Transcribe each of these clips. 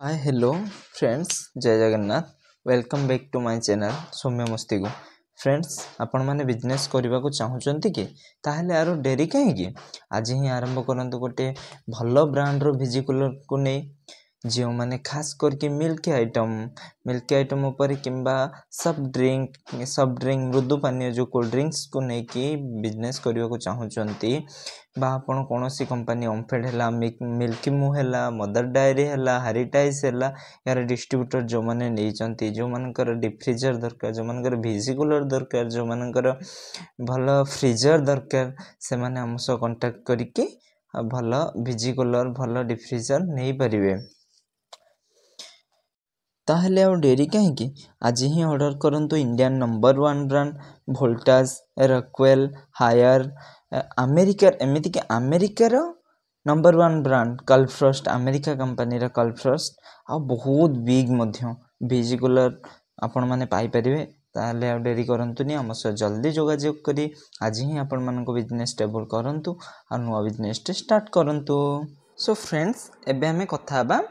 Hi hello friends Jai Jagannath welcome back to my channel Soumya मस्तिगु friends आपण माने बिजनेस करबा को चाहूचंती कि ताहले आरो डेरी कहीं आज ही आरंभ करंतु गोटे भलो ब्रांड रो विजिकुलर को नै जो माने खास करके मिल्क आइटम ऊपर किंबा सब ड्रिंक मृदु पानीय जो कोल्ड ड्रिंक्स को लेकिन बिजनेस करने को चाहूँगी बा आपण कौन सी कंपनी ओमफेड है मिल्की मू है मदर डायरी है हेरिटाइज है यार डिस्ट्रीब्यूटर जो मैंने नहीं जो मानकर डिफ्रिजर दरकार जो मानकर भिजिकुलर दरकार जो मानकर भल फ्रिजर दरकार से माने हम सह कांटेक्ट करके भल भिजिकुलर भल डिफ्रिजर नहीं पारिबे ताहले आ डेरी कहीं आज ही ऑर्डर करंतु Indian number 1 brand Voltas Rockwell Haier अमेरिकार एमिति कि अमेरिकार नंबर 1 ब्रांड कलफ्रस्ट अमेरिका कंपनी रा कलफ्रस्ट आ बहुत बिग मध्य विजिकुलर आपण माने पाई परिबे ताले आ डेरी करंतुनी हम सह जल्दी जोगाजोग करी आज ही आपण मानको बिजनेस स्टेबल करंतु आ नुवा बिजनेस स्टार्ट करंतु। सो फ्रेंड्स एबे हमें कथा बा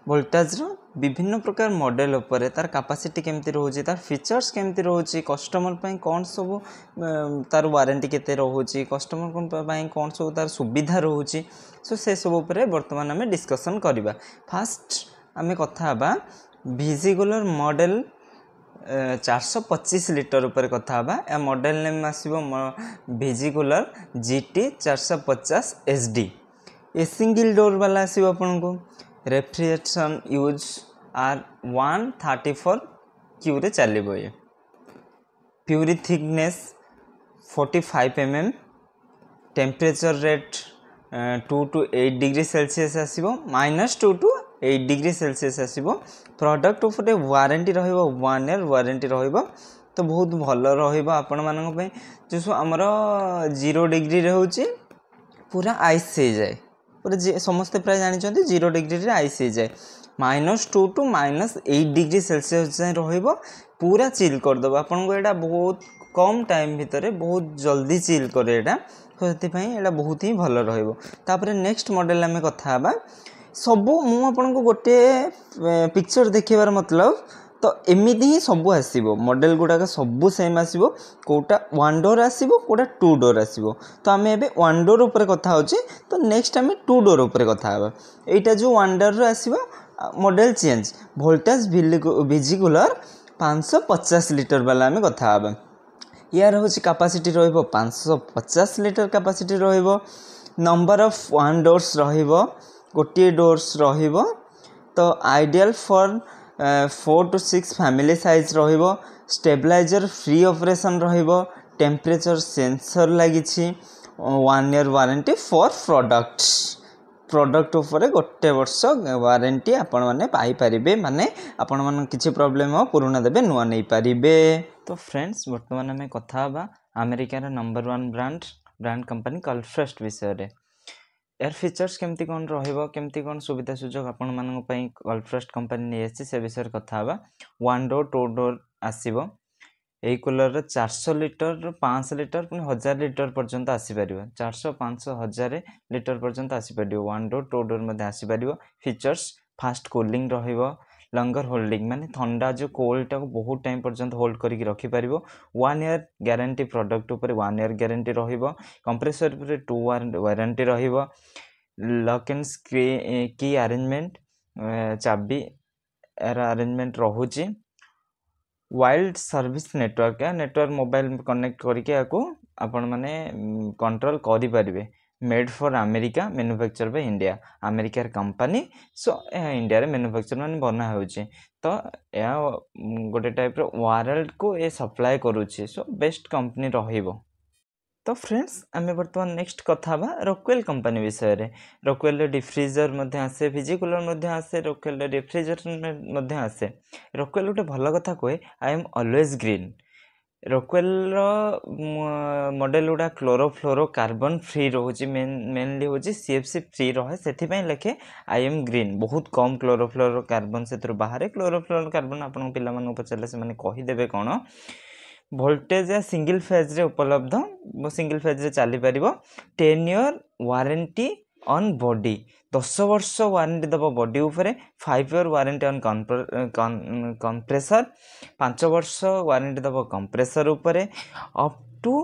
वोल्टाज रो विभिन्न प्रकार मॉडल उपरे तार कैपेसिटी केमती रहउची तार फीचर्स केमती रहउची कस्टमर पई कोन सब तार वारंटी केते रहउची कस्टमर कोन पई कोन सब तार सुविधा रहउची सो से सब उपरे वर्तमान हमें डिस्कशन करबा। फास्ट हमें कथा बा विजिकुलर मॉडल 425 लीटर ऊपर कथा बा ए मॉडल नेम आसीबो विजिकुलर जीटी 450 एसडी ए सिंगल डोर वाला आसीबो आपन को रेफ्रिजरेशन यूज आर 134 क्यू रे चलिबो ये प्यूरी thickness 45 mm temperature rate 2 to 8 degree Celsius आसीबो -2 to 8 डिग्री सेल्सियस आसीबो प्रोडक्ट ऊपर वारंटी रहइबो 1 ईयर वारंटी रहइबो तो बहुत भलो रहइबो आपण मानन पे जो हमर 0 डिग्री रे होची पूरा आइस से जाए पूरा समस्त प्राय जानी 0 डिग्री रे आइस हो जाए -2 to -8 डिग्री सेल्सियस जाए रहिबो पूरा चिल कर दबो आपन को एटा बहुत कम टाइम भितर बहुत जल्दी चिल करे एटा तो सेति पई एटा बहुत ही भलो रहिबो। तापर नेक्स्ट मॉडल हमें कथा बा सब मु आपन को गोटे पिक्चर देखिबार मतलब तो एमिति ही सब आसीबो मॉडल गुडा सब सेम आसीबो कोटा 1 डोर आसीबो कोटा 2 डोर आसीबो तो आमे एबे 1 डोर ऊपर कथा होचे तो नेक्स्ट हमें 2 डोर ऊपर कथा हबा एटा जो 1 डोर रो आसीबो model change Voltas visicooler 550 litre वाला हमें कथा हबा यार होची कैपेसिटी रहइबो 550 लीटर कैपेसिटी रहइबो नंबर ऑफ 1 डोर्स रहइबो गोटे डोर्स रहइबो तो ideal for 4 to 6 family size रहिबो स्टेबलाइजर फ्री ऑपरेशन रहिबो टेम्परेचर सेंसर लागि 1 ईयर वारंटी फॉर प्रोडक्ट ऊपर गोटे वर्ष वारंटी आपण माने पाई परिबे माने आपण मन किछि प्रॉब्लम हो पुराना देबे नुआ नै परिबे। तो फ्रेंड्स वर्तमान में कथा बा अमेरिका रा नंबर 1 ब्रांड कंपनी कलफ्रस्ट विषय रे यार फीचर्स केमती कौन रहिबो केमती कौन सुविधा सुजोग आपण मानन पई कलफ्रस्ट कंपनी नै आसी से विषय कथा बा 1 डोर 2 डोर आसीबो ए कूलर रे 400 लीटर 500 लीटर पुनी 1000 लीटर पर्यंत आसी परिबो 400 500 1000 लीटर पर्यंत आसी परिबो 1 डोर 2 डोर मध्ये आसी परिबो फीचर्स फास्ट कूलिंग रहिबो लंगर होल्डिंग माने ठंडा जो कोल्ड टा को बहुत टाइम पर्यंत होल्ड करिक रखि परिबो 1 ईयर गारंटी प्रोडक्ट ऊपर 1 ईयर गारंटी रहिबो कंप्रेसर ऊपर 2 ईयर वारंटी रहिबो लॉक एंड की अरेंजमेंट चाबी एरा अरेंजमेंट रहुची wide service network mobile connect करके याको आपण माने कंट्रोल करि परिबे made for America manufacture by India अमेरिकार कंपनी सो इंडिया रे मैन्युफैक्चर माने बना होची तो या गोटे टाइप रो वर्ल्ड को ए सप्लाई करूची सो बेस्ट कंपनी रहिबो। तो फ्रेंड्स आमे वर्तमान नेक्स्ट कथा बा रॉकवेल कंपनी विषय रे रॉकवेल डिफ्रिजर मध्ये आसे विजिकुलर मध्ये आसे रॉकवेल रेफ्रिजरेटर मध्ये आसे रॉकवेल गोटे भलो कथा कोए I am always green Rockwell model गुडा क्लोरोफ्लोरो कार्बन फ्री रोची मेनली होची सीएफसी फ्री रहे सेथि पई लेखे आई एम ग्रीन बहुत कम क्लोरोफ्लोरो कार्बन सेथुर बाहर क्लोरोफ्लोरो कार्बन आपन पिला मन पचले से माने कहि देबे कोन वोल्टेज या सिंगल फेज रे उपलब्ध सिंगल फेज रे चली परिबो 10 ईयर वारंटी ऑन बॉडी 10 वर्ष वारंटी दब बॉडी उपरे 5 year वारंटी ऑन कंप्रेसर 5 वर्ष वारंटी दब कंप्रेसर उपरे up to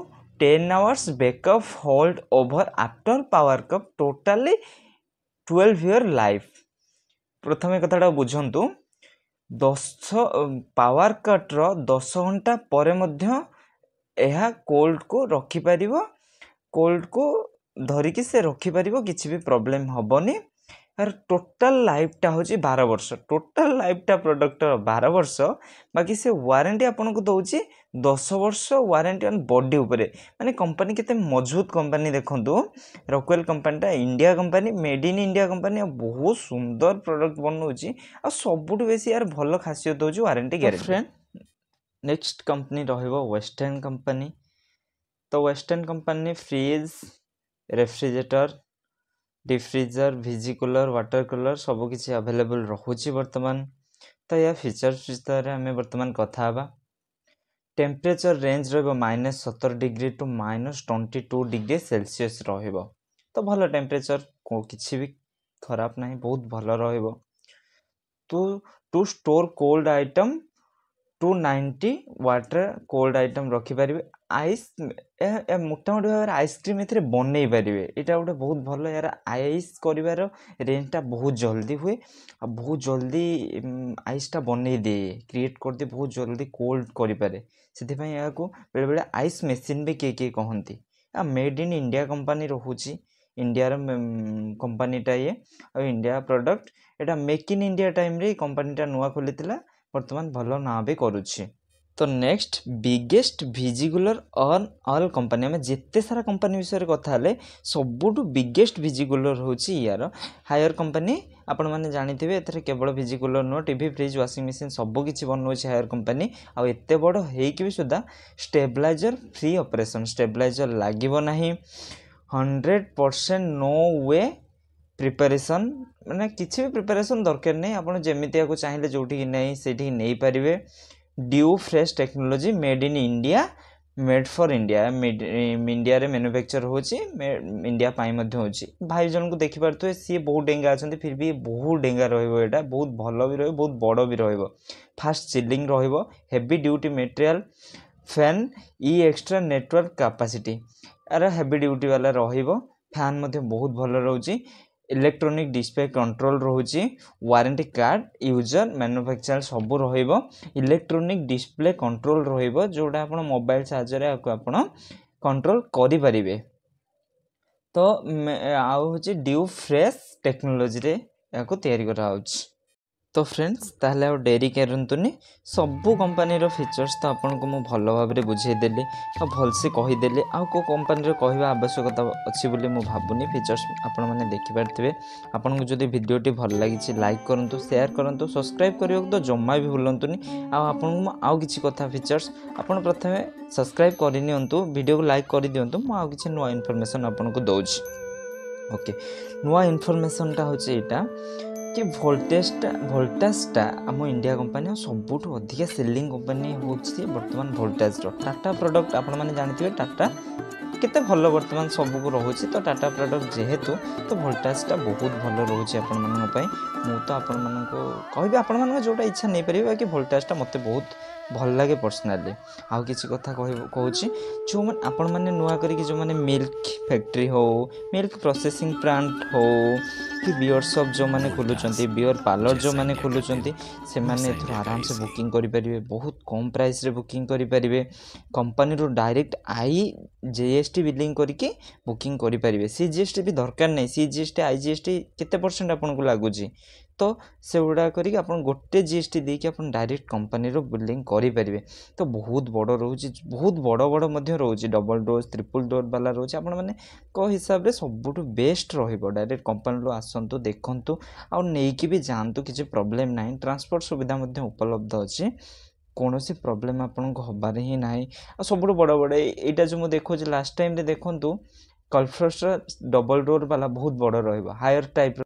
10 hours backup hold over after power cut totally 12 year life. प्रथम कथाटा बुझंतु 10 पावर कट रो 10 घंटा पर मध्य यह कोल्ड को रखी पारिबो, कोल्ड को धरिकी से रखी पारिबो, किछि भी प्रॉब्लम हबनी। यार टोटल लाइफटा होची 12 वर्ष, टोटल लाइफटा प्रोडक्ट 12 वर्ष, बाकी से वारंटी आपन को दउची 10 वर्ष वारंटी ऑन बॉडी उपरे। माने कंपनी केते मजबूत कंपनी देखंतु, रॉकवेल कंपनीटा India company, made in India company, बहुत सुंदर प्रोडक्ट बनउची आ सबुटु बेसी यार भलो खासियत होची warranty guarantee. Friend next company रहिबो वेस्टर्न कंपनी। तो western company fridge, refrigerator, deep freezer, भिजी कूलर, वाटर कूलर सब किसी अवेलेबल रहुची वर्तमान। तो यह फीचर्स विषय आम वर्तमान कथा हबा। टेम्परेचर रेंज रहिबो -17 डिग्री टू -22 डिग्री सेल्सियस रहिबो। तो भलो टेम्परेचर किसी भी खराब नहीं, बहुत भलो रहिबो। To store cold item 290 water cold item रखिपारे। आइस मोटामोटी भाव आइसक्रीम ए बनई पारे, यहाँ गोटे बहुत भल। यार आइस कर रेंजटा बहुत जल्दी हुए, बहुत जल्दी आइसटा बनई दिए, क्रिएट कर दिए, बहुत जल्दी कोल्ड करें। से बेले बेले आइस मेसीन भी किए कहती। मेड इन इंडिया कंपनी रोची, इंडिया कंपनीटा ये इंडिया प्रोडक्ट। यहाँ मेक इन इंडिया टाइम रे कंपनीटा नुआ खोली वर्तमान भल ना भी करुच्छी। तो next biggest visicooler on all company, आम जिते सारा कंपनी विषय कथा सबुठु बिगेस्ट भिजिकुलर होची यार हायर कंपनी। आपण मैंने जानिथिबे एथरे केवल भिजिकुलर नुह, टीवी, फ्रिज, वाशिंग मशीन सबकिछि बनउछि हायर कंपनी। आ एते बड़ हेकि भी सुधा स्टेबलाइजर फ्री ऑपरेशन, स्टेबलाइजर लागिबो नाही। 100% नो वे प्रिपरेशन, माने किसी भी प्रिपरेशन दरकार नहीं, आपन जेमितिया को चाहिए जोठी नहीं सेठी नहीं पारिबे। Dew fresh technology, made in India, made for India, India रे मैन्युफैक्चर होची, इंडिया पाई मध्य होची। भाई जन को देखि पारथु सी बहुत डेंगा अछंती, फिर भी बहुत डेंगा रहइबो, एटा बहुत भलो भी रहइबो, बहुत बड़ो भी रहइबो। फास्ट चिलिंग रहइबो, हेवी ड्यूटी मटेरियल, फैन ई एक्स्ट्रा नेटवर्क कैपेसिटी, अरे हेवी ड्यूटी वाला रहइबो। फैन मध्य बहुत भलो रहउची। इलेक्ट्रॉनिक डिस्प्ले कंट्रोल रोची, वारंटी कार्ड यूजर मैन्युफैक्चर सब रहिबो। इलेक्ट्रॉनिक डिस्प्ले कंट्रोल रहिबो, जोटा आपण मोबाइल साहाय्य आपण कंट्रोल करि परिबे। तो आउ होची ड्यू फ्रेश टेक्नोलॉजी रे याको तयारी करा होची। तो फ्रेंड्स ताहले आ डेरी करंतुनी, सबु कंपनी रो फीचर्स तो आपन को मु भलो भाव रे बुझे देली आ भल से कहि देली। आ को कंपनी रे कहबा आवश्यकता अछि बोली मु भाबुनी। फीचर्स आपन माने देखि पारथिबे। आपन को जदी वीडियोटी भल लागिछि लाइक करंतु, शेयर करंतु, सब्सक्राइब करियो तो जम्मा भी भूलंतुनी। आ आपन को आउ किछि कथा फीचर्स आपन प्रथमे सब्सक्राइब करि नियंतु, वीडियो को लाइक करि दियंतु। मु आउ किछि नुवा इन्फॉर्मेशन आपन को दउछि। ओके, नुवा इन्फॉर्मेशन टा होछि एटा कि वोल्टासटा आम इंडिया कंपनी सबुठ अधिक सेलिंग कंपनी होची बर्तमान वोल्टास। टाटा प्रोडक्ट आपण मैंने जानते टाटा केते भल बर्तमान सबको रोचे। तो टाटा प्रोडक्ट जेहेतु तो वोल्टासटा बहुत भल रोचे आपण मानक। मु तो आपण मानक कहबी आपण मानक जोटा इच्छा नहीं पारे, बाकी वोल्टासटा मते बहुत भल लगे पर्सनाली। आउ किसी कथा कहूँ जो मैंने आपण मैंने नुआ करी जो मैंने मिल्क फैक्ट्री हो, मिल्क प्रोसेसिंग प्लांट हो कि बियर शॉप जो मैंने खोलुचंती, बियर पार्लर जो मैंने खोलुचंती, से माने एथर आराम से बुकिंग करि परिबे, बहुत कम प्राइस रे बुकिंग करि परिबे। कंपनी रो डायरेक्ट जीएसटी बिलिंग करके बुकिंग करि परिबे। सीजीएसटी भी दरकार नहीं, सीजीएसटी आईजीएसटी केते परसेंट आपन को लागुची, तो से गुड़ा करिक आपन गोटे जीएसटी देके आपन डायरेक्ट कंपनी रो बिलिंग करि परिबे। तो बहुत बड़ रहउची, बहुत बड़ मध्य रहउची, डबल डोर ट्रिपल डोर वाला रहउची। आपन माने को हिसाब रे सबुठ बेस्ट रहिबो। डायरेक्ट कंपनी रो आसंतु, देखंतु आ नेकी भी जानतु, किछि प्रॉब्लम नाही। ट्रांसपोर्ट सुविधा मध्य उपलब्ध अछि, कौनसी प्रॉब्लम आपन को हबार ही नाही। आ सबुठ बड़ एटा जो मु देखो लास्ट टाइम रे देखंतु कल्फ्रस्ट डबल डोर वाला बहुत बड़ रहइबो, हायर टाइप